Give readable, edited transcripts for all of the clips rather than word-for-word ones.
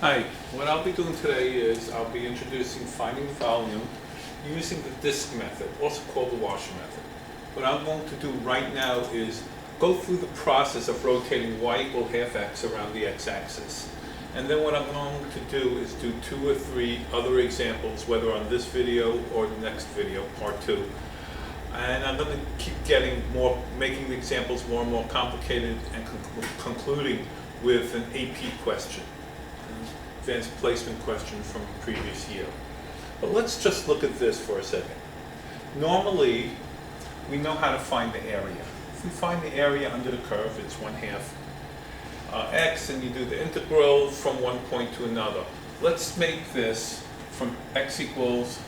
Hi, what I'll be doing today is I'll be introducing finding volume using the disk method, also called the washer method. What I'm going to do right now is go through the process of rotating y equal half x around the x-axis. And then what I'm going to do is do 2 or 3 other examples, whether on this video or the next video, part 2. And I'm going to keep making the examples more and more complicated and concluding with an AP question. Advanced placement question from the previous year. But let's just look at this for a second. Normally, we know how to find the area. If we find the area under the curve, it's 1/2 x, and you do the integral from one point to another. Let's make this from x equals,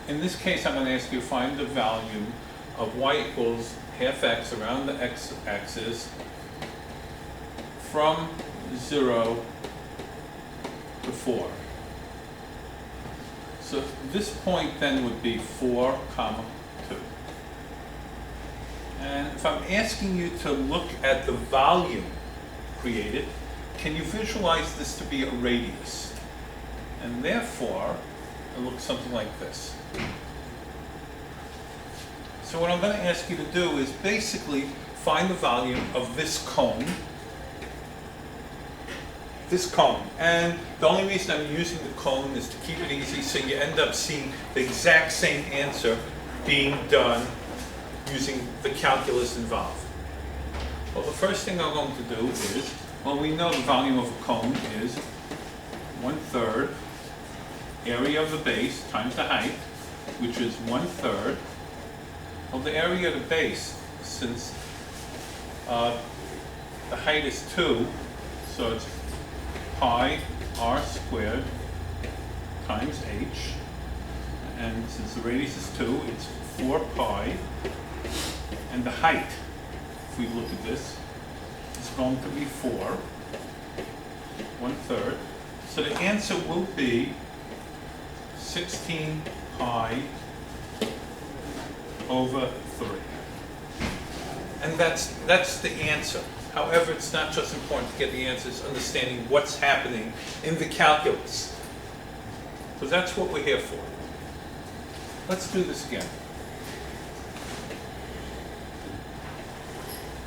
in this case I'm going to ask you to find the value of y equals half x around the x-axis from 0 to 4. So this point then would be 4, 2. And if I'm asking you to look at the volume created, can you visualize this to be a radius? And therefore, it looks something like this. So what I'm going to ask you to do is basically find the volume of this cone. And the only reason I'm using the cone is to keep it easy, so you end up seeing the exact same answer being done using the calculus involved. Well, the first thing I'm going to do is, we know the volume of a cone is 1/3 area of the base times the height, which is 1/3 of the area of the base, since the height is 2, so it's pi r squared times h, and since the radius is 2, it's 4 pi, and the height, if we look at this, is going to be 4, 1/3. So the answer will be 16 pi over 3. And that's the answer. However, it's not just important to get the answers, understanding what's happening in the calculus. So that's what we're here for. Let's do this again.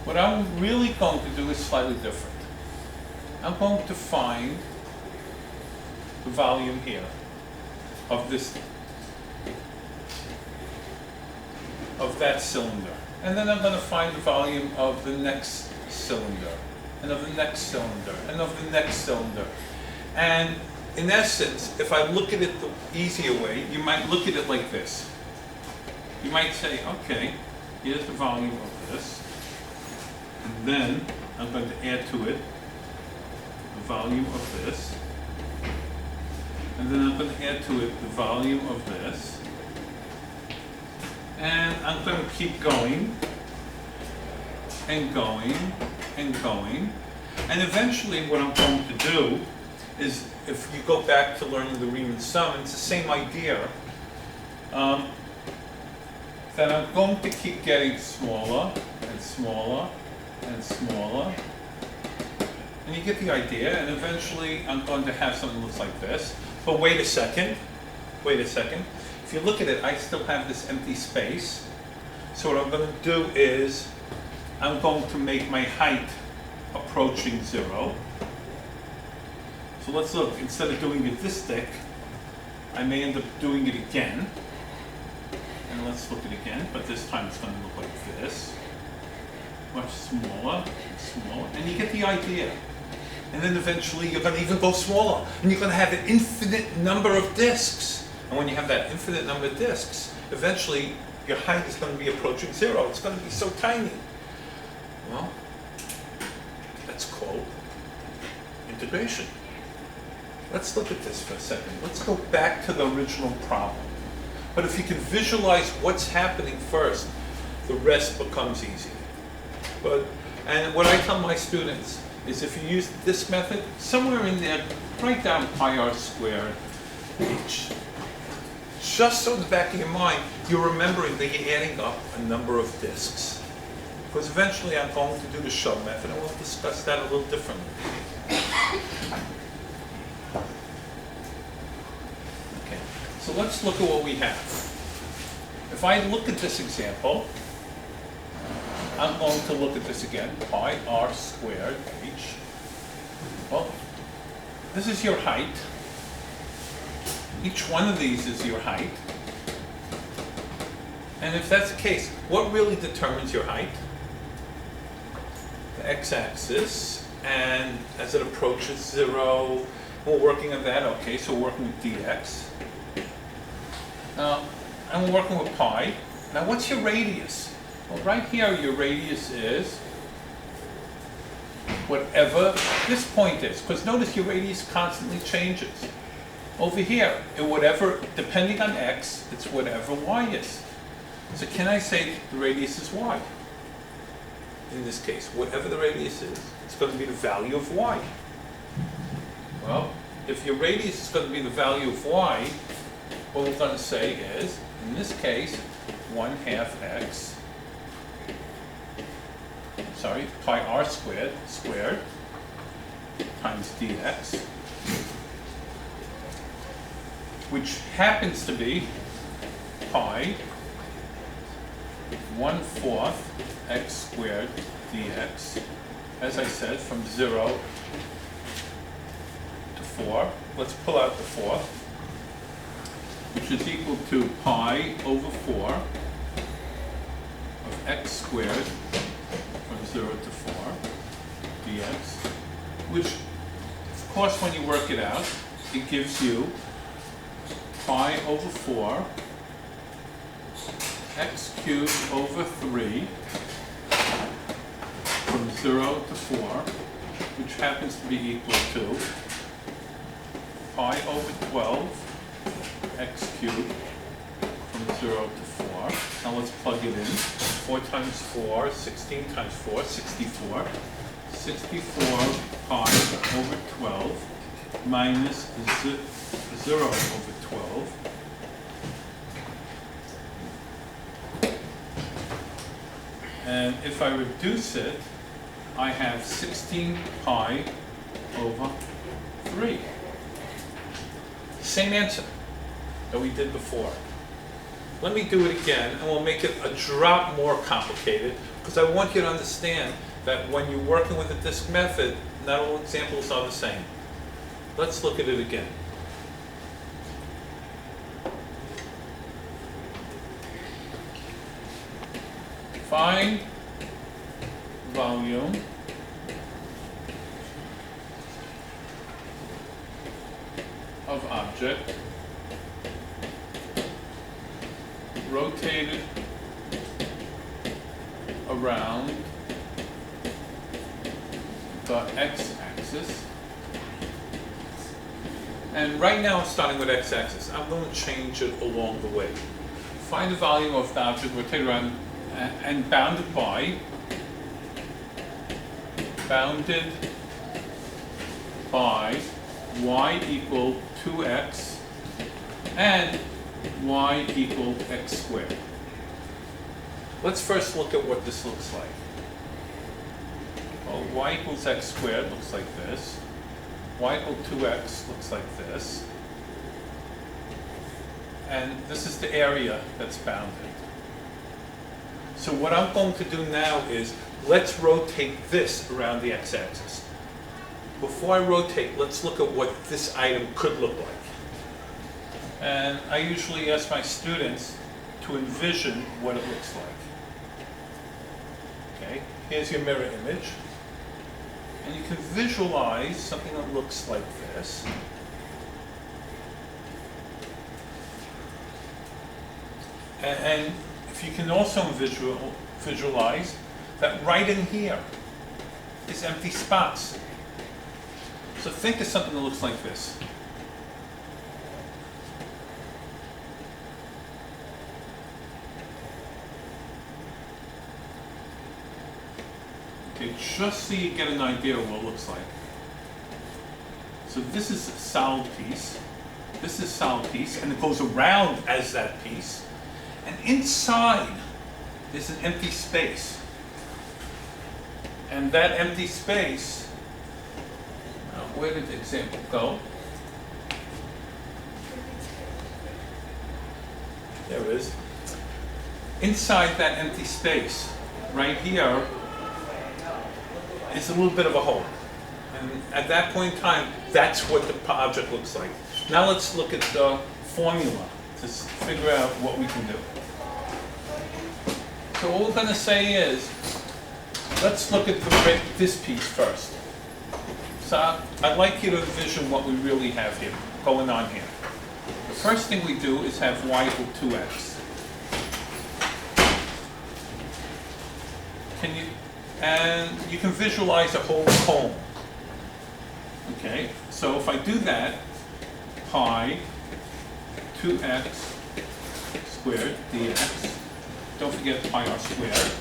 What I'm really going to do is slightly different. I'm going to find the volume here of that cylinder. And then I'm going to find the volume of the next cylinder, and of the next cylinder, and of the next cylinder. And in essence, if I look at it the easier way, you might look at it like this. You might say, okay, here's the volume of this, and then I'm going to add to it the volume of this, and then I'm going to add to it the volume of this, and I'm going to keep going and going and going, and eventually what I'm going to do is, if you go back to learning the Riemann sum, it's the same idea, that I'm going to keep getting smaller and smaller and smaller, and you get the idea, and eventually I'm going to have something that looks like this. But wait a second. If you look at it, I still have this empty space. So what I'm going to do is, I'm going to make my height approaching 0. So let's look, instead of doing it this thick, I may end up doing it again. And let's look at it again, but this time it's going to look like this. Much smaller and smaller, and you get the idea. And then eventually you're going to even go smaller, and you're going to have an infinite number of disks. And when you have that infinite number of disks, eventually your height is going to be approaching 0. It's going to be so tiny. Well, that's called integration. Let's look at this for a second. Let's go back to the original problem. But if you can visualize what's happening first, the rest becomes easy. And what I tell my students is, if you use this method, somewhere in there, write down pi r squared h. Just so in the back of your mind, you're remembering that you're adding up a number of disks. because eventually I'm going to do the shell method, and we'll discuss that a little differently. So let's look at what we have. If I look at this example, I'm going to look at this again, pi r squared h. Well, this is your height. Each one of these is your height. And if that's the case, what really determines your height? The x-axis, and as it approaches 0, we're working on that, okay, so we're working with dx. And we're working with pi. Now what's your radius? Well, right here your radius is whatever this point is, because notice your radius constantly changes. Over here, whatever, depending on x, it's whatever y is. So can I say the radius is y? In this case, whatever the radius is, it's going to be the value of y. Well, if your radius is going to be the value of y, what we're going to say is, in this case, 1/2 x, sorry, pi r squared times dx, which happens to be pi 1/4 x squared dx, as I said, from 0 to 4. Let's pull out the 4th, which is equal to pi over 4 of x squared from 0 to 4 dx, which, of course, when you work it out, it gives you pi over 4 x cubed over 3 from 0 to 4, which happens to be equal to pi over 12 x cubed from 0 to 4. Now let's plug it in. 4 times 4, 16 times 4, 64. 64 pi over 12 minus 0 over 12. And if I reduce it, I have 16 pi over 3. Same answer that we did before. Let me do it again, and we'll make it a drop more complicated, because I want you to understand that when you're working with the disk method, not all examples are the same. Let's look at it again. Find volume of object rotated around the x-axis. And right now I'm starting with x-axis. I'm going to change it along the way. Find the volume of the object rotated around and bounded by y equal 2x and y equal x squared. Let's first look at what this looks like. Well, y equals x squared looks like this. Y equal 2x looks like this. And this is the area that's bounded. So what I'm going to do now is, let's rotate this around the x-axis. Before I rotate, let's look at what this item could look like. And I usually ask my students to envision what it looks like. Okay, here's your mirror image. And you can visualize something that looks like this. And if you can also visualize that right in here is empty spots. So think of something that looks like this. Okay, just so you get an idea of what it looks like. So this is a solid piece. This is a solid piece, and it goes around as that piece. And inside, there's an empty space. And that empty space, where did the example go? there it is. Inside that empty space, right here, is a little bit of a hole. And at that point in time, that's what the object looks like. Now let's look at the formula to figure out what we can do. So what we're going to say is, let's look at this piece first. So I'd like you to envision what we really have here, going on here. The first thing we do is have y equal 2x. And you can visualize a whole cone. Okay, so if I do that, pi 2x squared dx, don't forget pi r squared,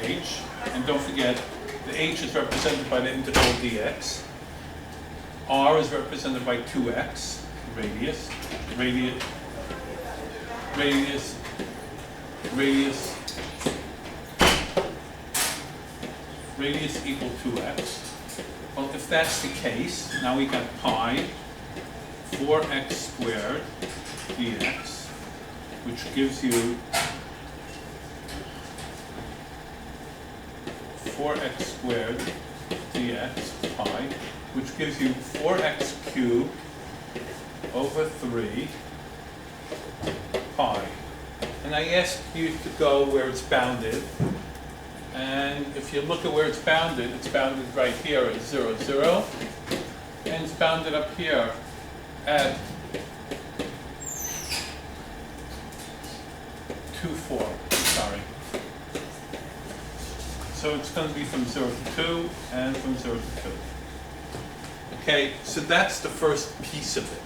h, and don't forget the h is represented by the integral dx, r is represented by 2x, radius equal 2x. Well, if that's the case, now we got pi 4x squared dx, which gives you 4x squared dx pi, which gives you 4x cubed over 3 pi. And I ask you to go where it's bounded. And if you look at where it's bounded right here at 0, 0. And it's bounded up here at 2, 4. Sorry. So it's going to be from 0 to 2 and from 0 to 2. Okay, so that's the first piece of it.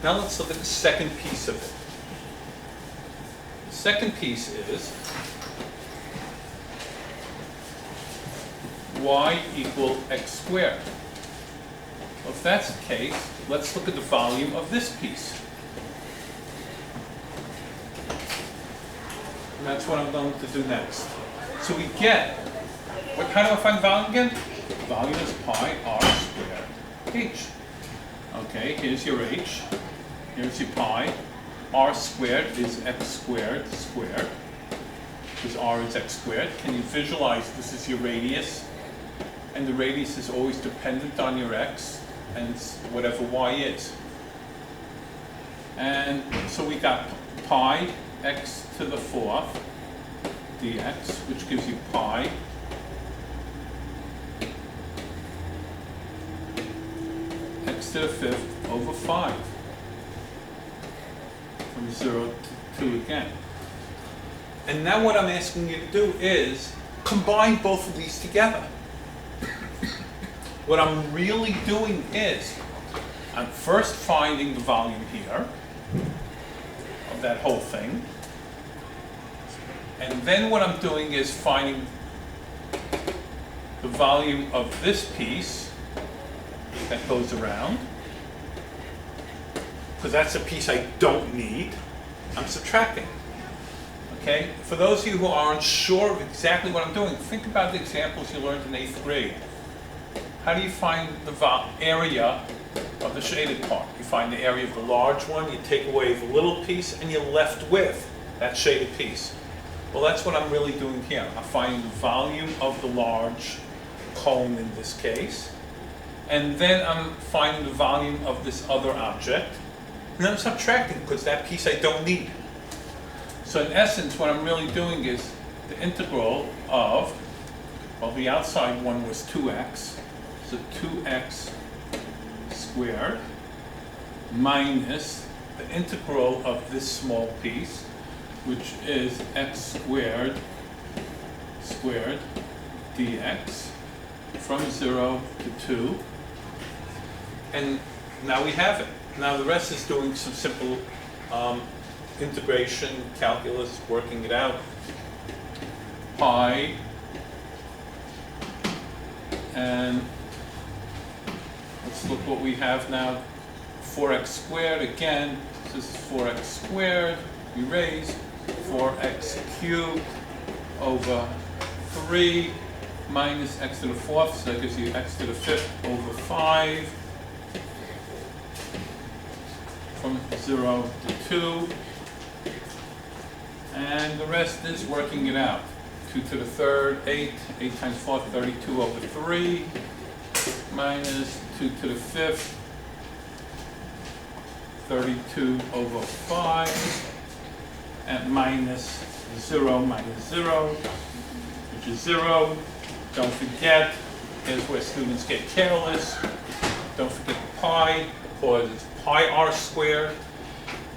Now let's look at the second piece of it. The second piece is y equal x squared. Well, if that's the case, let's look at the volume of this piece. And that's what I'm going to do next. So we get, how do I find volume again? Volume is pi r squared h. Okay, here's your h, here's your pi. R squared is x squared squared, because r is x squared. Can you visualize this is your radius? And the radius is always dependent on your x and whatever y is. And so we got pi x to the 4th dx, which gives you pi x to the 5th over 5, from 0 to 2 again. And now what I'm asking you to do is combine both of these together. What I'm really doing is, I'm first finding the volume here of that whole thing. And then what I'm doing is finding the volume of this piece that goes around. Because that's a piece I don't need. I'm subtracting. Okay? For those of you who aren't sure of exactly what I'm doing, think about the examples you learned in 8th grade. How do you find the area of the shaded part? You find the area of the large one, you take away the little piece, and you're left with that shaded piece. Well, that's what I'm really doing here. I'm finding the volume of the large cone in this case, and then I'm finding the volume of this other object, and I'm subtracting because that piece I don't need. So in essence, what I'm really doing is the integral of, well, the outside one was 2x, so 2x squared minus the integral of this small piece, which is x squared dx from 0 to 2. And now we have it. Now the rest is doing some simple integration, calculus, working it out. Pi, and let's look what we have now. 4x squared, again, this is 4x squared, we raise 4x cubed over 3 minus x to the 4th, so that gives you x to the 5th over 5 from 0 to 2. And the rest is working it out. 2 to the third, 8. 8 times 4, 32 over 3. Minus 2 to the fifth, 32 over 5. And minus 0 minus 0, which is 0. Don't forget, here's where students get careless. Don't forget the pi, because it's pi r squared.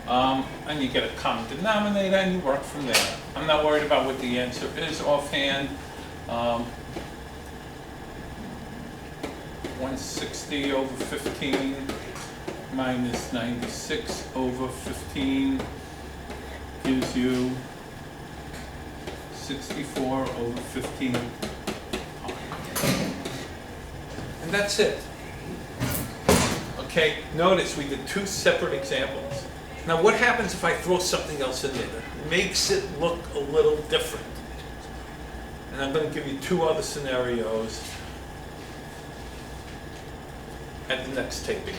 And you get a common denominator and you work from there. I'm not worried about what the answer is offhand. 160 over 15 minus 96 over 15 gives you 64 over 15. And that's it. Okay, notice we did 2 separate examples. Now what happens if I throw something else in there that makes it look a little different? And I'm going to give you 2 other scenarios at the next taping.